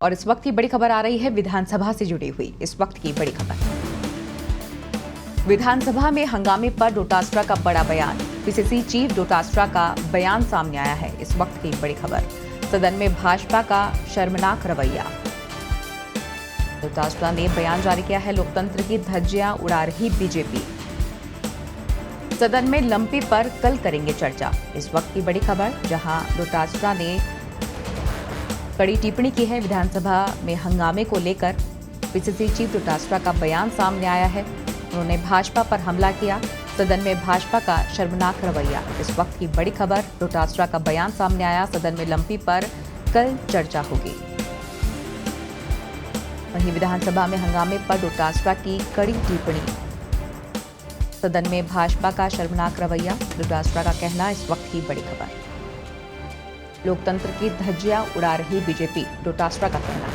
और इस वक्त की बड़ी खबर आ रही है विधानसभा से जुड़ी हुई। इस वक्त की बड़ी खबर, विधानसभा में हंगामे पर डोटासरा का बड़ा बयान। पीसीसी चीफ डोटासरा का बयान सामने आया है। इस वक्त की बड़ी खबर, सदन में भाजपा का शर्मनाक रवैया। डोटासरा ने बयान जारी किया है, लोकतंत्र की धज्जियां उड़ा रही बीजेपी। सदन में लंपी पर कल करेंगे चर्चा। इस वक्त की बड़ी खबर, जहां डोटासरा ने कड़ी टिप्पणी की है विधानसभा में हंगामे को लेकर। पीसीसी चीफ डोटासरा का बयान सामने आया है। उन्होंने भाजपा पर हमला किया, सदन में भाजपा का शर्मनाक रवैया। इस वक्त की बड़ी खबर, डोटासरा का बयान सामने आया, सदन में लंपी पर कल चर्चा होगी। वहीं विधानसभा में हंगामे पर डोटासरा की कड़ी टिप्पणी, सदन में भाजपा का शर्मनाक रवैया। डोटासरा का कहना, इस वक्त की बड़ी खबर, लोकतंत्र की धज्जियां उड़ा रही बीजेपी, डोटासरा का कहना।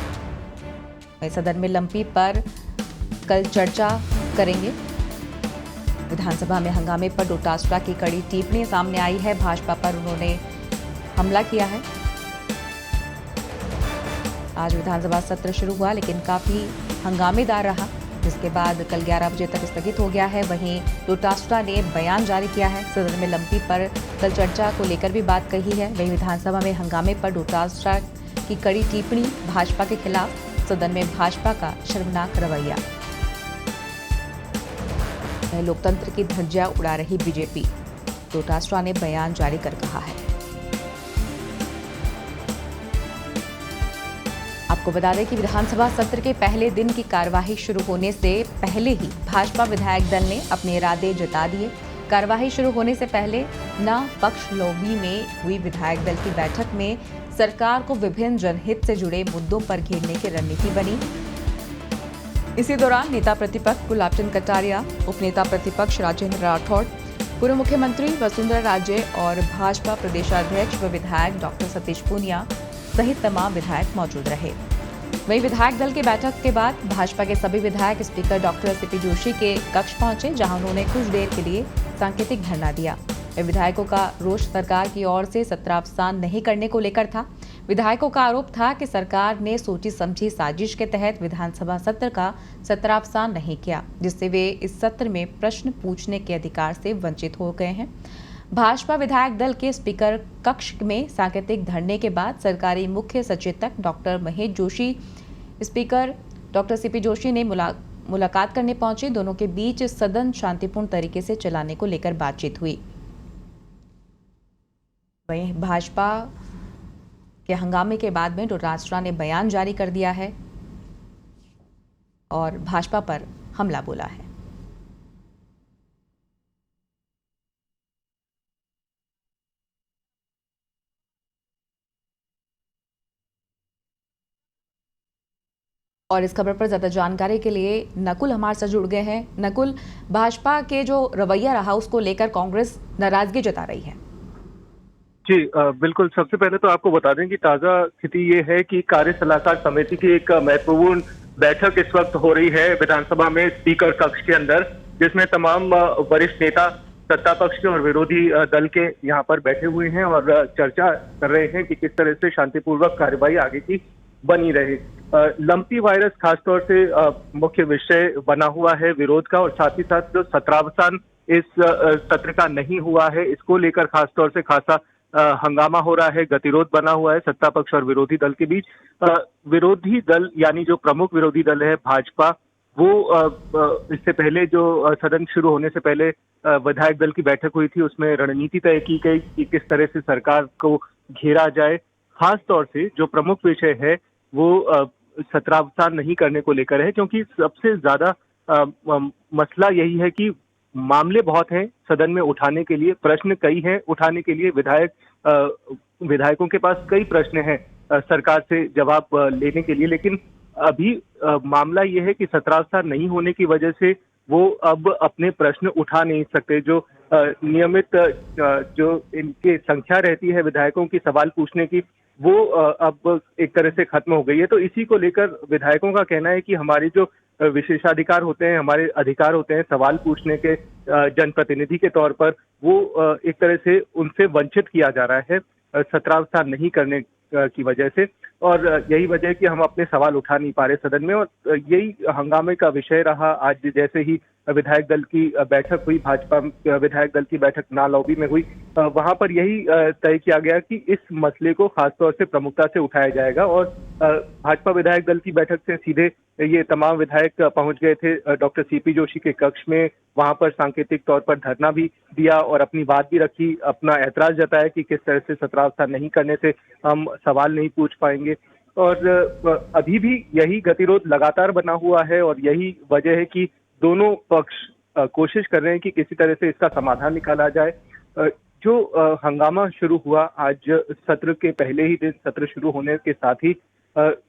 वहीं सदन में लंपी पर कल चर्चा करेंगे। विधानसभा में हंगामे पर डोटासरा की कड़ी टिप्पणी सामने आई है। भाजपा पर उन्होंने हमला किया है। आज विधानसभा सत्र शुरू हुआ, लेकिन काफी हंगामेदार रहा, जिसके बाद कल 11 बजे तक स्थगित हो गया है। वहीं डोटासरा ने बयान जारी किया है, सदन में लंपी पर कल चर्चा को लेकर भी बात कही है। वहीं विधानसभा में हंगामे पर डोटासरा की कड़ी टिप्पणी, भाजपा के खिलाफ, सदन में भाजपा का शर्मनाक रवैया। लोकतंत्र की धज्जियां उड़ा रही बीजेपी, डोटासरा ने बयान जारी कर कहा है। आपको बता दें कि विधानसभा सत्र के पहले दिन की कार्यवाही शुरू होने से पहले ही भाजपा विधायक दल ने अपने इरादे जता दिए। कार्यवाही शुरू होने से पहले न पक्ष लॉबी में हुई विधायक दल की बैठक में सरकार को विभिन्न जनहित से जुड़े मुद्दों पर घेरने की रणनीति बनी। इसी दौरान नेता प्रतिपक्ष गुलाब चंद कटारिया, उपनेता प्रतिपक्ष राजेंद्र राठौड़, पूर्व मुख्यमंत्री वसुंधरा राजे और भाजपा प्रदेशाध्यक्ष व विधायक डॉक्टर सतीश पूनिया सहित तमाम विधायक मौजूद रहे। वहीं विधायक दल की बैठक के बाद भाजपा के सभी विधायक स्पीकर डॉक्टर सीपी जोशी के कक्ष पहुंचे, जहां उन्होंने कुछ देर के लिए सांकेतिक धरना दिया। विधायकों का रोष सरकार की ओर से सत्रावसान नहीं करने को लेकर था। विधायकों का आरोप था कि सरकार ने सोची समझी साजिश के तहत विधानसभा सत्र का सत्रावसान नहीं किया, जिससे वे इस सत्र में प्रश्न पूछने के अधिकार से वंचित हो गए हैं। भाजपा विधायक दल के स्पीकर कक्ष में सांकेतिक धरने के बाद सरकारी मुख्य सचेतक doctor Mahesh Joshi, speaker doctor CP Joshi ने मुलाकात करने पहुंचे। दोनों के बीच सदन शांतिपूर्ण तरीके से चलाने को लेकर बातचीत हुई। वहीं भाजपा के हंगामे के बाद में डोटासरा ने बयान जारी कर दिया है और भाजपा पर हमला बोला है। और इस खबर पर ज्यादा जानकारी के लिए नकुल हमारे साथ जुड़ गए हैं। नकुल, भाजपा के जो रवैया रहा उसको लेकर कांग्रेस नाराजगी जता रही है। जी बिल्कुल। सबसे पहले तो आपको बता दें कि ताजा स्थिति ये है कि कार्य सलाहकार समिति की एक महत्वपूर्ण बैठक इस वक्त हो रही है विधानसभा में स्पीकर कक्ष के अंदर, जिसमें तमाम वरिष्ठ नेता सत्ता पक्ष के और विरोधी दल के यहाँ पर बैठे हुए हैं और चर्चा कर रहे हैं कि किस तरह से शांतिपूर्वक कार्यवाही आगे की बनी रहे। लंपी वायरस खासतौर से मुख्य विषय बना हुआ है विरोध का, और साथ ही साथ जो सत्रावसान इस सत्र का नहीं हुआ है, इसको लेकर खासतौर से खासा हंगामा हो रहा है, गतिरोध बना हुआ है सत्ता पक्ष और विरोधी दल के बीच। विरोधी दल यानी जो प्रमुख विरोधी दल है भाजपा, वो इससे पहले जो सदन शुरू होने से पहले विधायक दल की बैठक हुई थी, उसमें रणनीति तय की गई कि किस तरह से सरकार को घेरा जाए। खास तौर से जो प्रमुख विषय है वो सत्रावसान नहीं करने को लेकर है, क्योंकि सबसे ज्यादा मसला यही है कि मामले बहुत हैं सदन में उठाने के लिए, प्रश्न कई हैं उठाने के लिए। विधायकों के पास कई प्रश्न हैं सरकार से जवाब लेने के लिए, लेकिन अभी मामला यह है कि सत्रावसान नहीं होने की वजह से वो अब अपने प्रश्न उठा नहीं सकते। जो नियमित जो इनकी संख्या रहती है विधायकों की सवाल पूछने की, वो अब एक तरह से खत्म हो गई है। तो इसी को लेकर विधायकों का कहना है कि हमारी जो विशेषाधिकार होते हैं, हमारे अधिकार होते हैं सवाल पूछने के जनप्रतिनिधि के तौर पर, वो एक तरह से उनसे वंचित किया जा रहा है सत्रावसान नहीं करने की वजह से, और यही वजह है कि हम अपने सवाल उठा नहीं पा रहे सदन में। और यही हंगामे का विषय रहा। आज जैसे ही विधायक दल की बैठक हुई, भाजपा विधायक दल की बैठक नालौबी में हुई, वहां पर यही तय किया गया कि इस मसले को खासतौर से प्रमुखता से उठाया जाएगा। और भाजपा विधायक दल की बैठक से सीधे ये तमाम विधायक पहुंच गए थे डॉक्टर सीपी जोशी के कक्ष में। वहां पर सांकेतिक तौर पर धरना भी दिया और अपनी बात भी रखी, अपना ऐतराज जताया कि किस तरह से सत्रावस्था नहीं करने से हम सवाल नहीं पूछ पाएंगे। और अभी भी यही गतिरोध लगातार बना हुआ है और यही वजह है कि दोनों पक्ष कोशिश कर रहे हैं कि किसी तरह से इसका समाधान निकाला जाए। जो हंगामा शुरू हुआ आज सत्र के पहले ही दिन, सत्र शुरू होने के साथ ही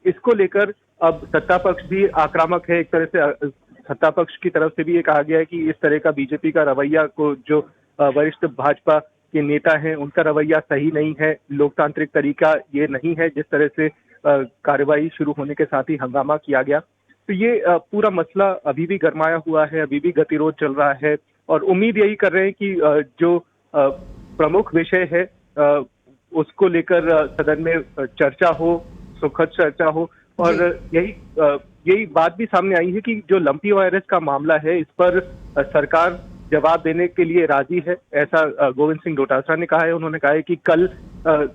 इसको लेकर अब सत्ता पक्ष भी आक्रामक है। एक तरह से सत्ता पक्ष की तरफ से भी ये कहा गया है कि इस तरह का बीजेपी का रवैया को, जो वरिष्ठ भाजपा के नेता हैं उनका रवैया सही नहीं है, लोकतांत्रिक तरीका ये नहीं है जिस तरह से कार्यवाही शुरू होने के साथ ही हंगामा किया गया। तो ये पूरा मसला अभी भी गरमाया हुआ है, अभी भी गतिरोध चल रहा है और उम्मीद यही कर रहे हैं कि जो प्रमुख विषय है उसको लेकर सदन में चर्चा हो, सुखद चर्चा हो। और यही बात भी सामने आई है कि जो लंपी वायरस का मामला है इस पर सरकार जवाब देने के लिए राजी है, ऐसा गोविंद सिंह डोटासरा ने कहा है। उन्होंने कहा है कि कल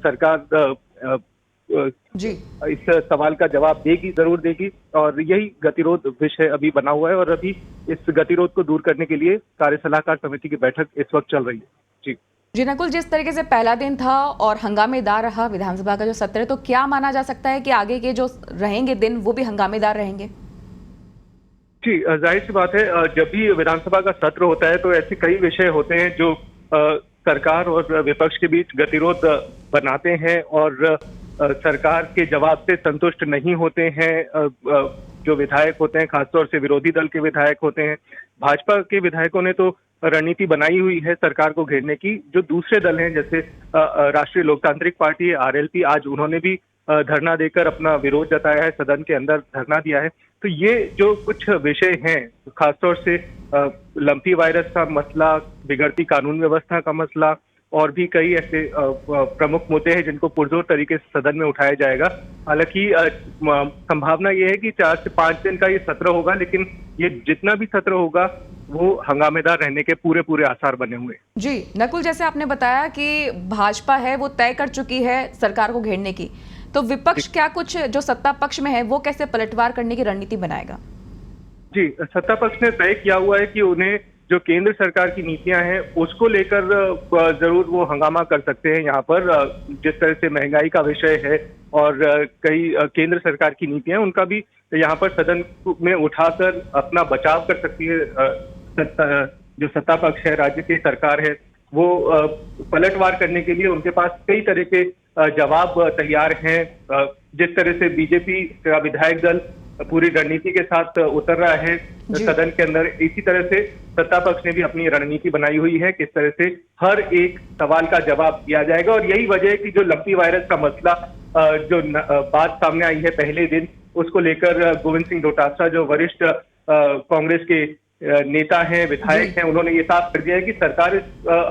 सरकार इस सवाल का जवाब देगी, जरूर देगी। और यही गतिरोध विषय अभी बना हुआ है और अभी इस गतिरोध को दूर करने के लिए कार्य सलाहकार समिति की बैठक इस वक्त चल रही है। जी नकुल, जिस तरीके से पहला दिन था और हंगामेदार रहा विधानसभा का जो सत्र है, तो क्या माना जा सकता है कि आगे के जो रहेंगे दिन वो भी हंगामेदार रहेंगे? जी, जाहिर सी बात है, जब भी विधानसभा का सत्र होता है तो ऐसे कई विषय होते हैं जो सरकार और विपक्ष के बीच गतिरोध बनाते हैं और सरकार के जवाब से संतुष्ट नहीं होते हैं जो विधायक होते हैं, खासतौर से विरोधी दल के विधायक होते हैं। भाजपा के विधायकों ने तो रणनीति बनाई हुई है सरकार को घेरने की। जो दूसरे दल हैं जैसे राष्ट्रीय लोकतांत्रिक पार्टी आरएलपी, आज उन्होंने भी धरना देकर अपना विरोध जताया है, सदन के अंदर धरना दिया है। तो ये जो कुछ विषय हैं, खासतौर से लंपी वायरस का मसला, बिगड़ती कानून व्यवस्था का मसला और भी कई ऐसे प्रमुख मुद्दे हैं जिनको पुरजोर तरीके से सदन में उठाया जाएगा। हालांकि संभावना ये है कि 4 से 5 दिन का ये सत्र होगा, लेकिन ये जितना भी सत्र होगा वो हंगामेदार रहने के पूरे आसार बने हुए। जी नकुल, जैसे आपने बताया कि भाजपा है वो तय कर चुकी है सरकार को घेरने की, तो विपक्ष क्या कुछ जो सत्ता पक्ष में है वो कैसे पलटवार करने की रणनीति बनाएगा? जी, सत्ता पक्ष ने तय किया हुआ है कि उन्हें जो केंद्र सरकार की नीतियां हैं उसको लेकर जरूर वो हंगामा कर सकते हैं। यहाँ पर जिस तरह से महंगाई का विषय है और कई केंद्र सरकार की नीतियां, उनका भी यहाँ पर सदन में उठाकर अपना बचाव कर सकती है। जो सत्ता पक्ष है, राज्य की सरकार है, वो पलटवार करने के लिए उनके पास कई तरह के जवाब तैयार हैं। जिस तरह से बीजेपी का विधायक दल पूरी रणनीति के साथ उतर रहा है सदन के अंदर, इसी तरह से सत्ता पक्ष ने भी अपनी रणनीति बनाई हुई है किस तरह से हर एक सवाल का जवाब दिया जाएगा। और यही वजह है कि जो लंपी वायरस का मसला जो बात सामने आई है पहले दिन, उसको लेकर गोविंद सिंह डोटासरा जो वरिष्ठ कांग्रेस के नेता हैं, विधायक हैं, उन्होंने ये साफ कर दिया है कि सरकार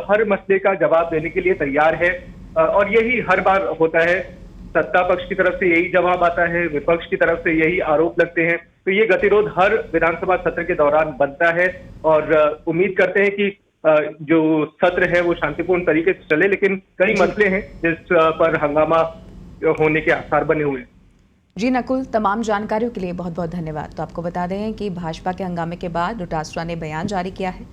हर मसले का जवाब देने के लिए तैयार है। और यही हर बार होता है, सत्ता पक्ष की तरफ से यही जवाब आता है, विपक्ष की तरफ से यही आरोप लगते हैं। तो ये गतिरोध हर विधानसभा सत्र के दौरान बनता है और उम्मीद करते हैं कि जो सत्र है वो शांतिपूर्ण तरीके से चले, लेकिन कई मसले हैं जिस पर हंगामा होने के आसार बने हुए हैं। जी नकुल, तमाम जानकारियों के लिए बहुत बहुत धन्यवाद। तो आपको बता दें कि भाजपा के हंगामे के बाद डोटासरा ने बयान जारी किया है।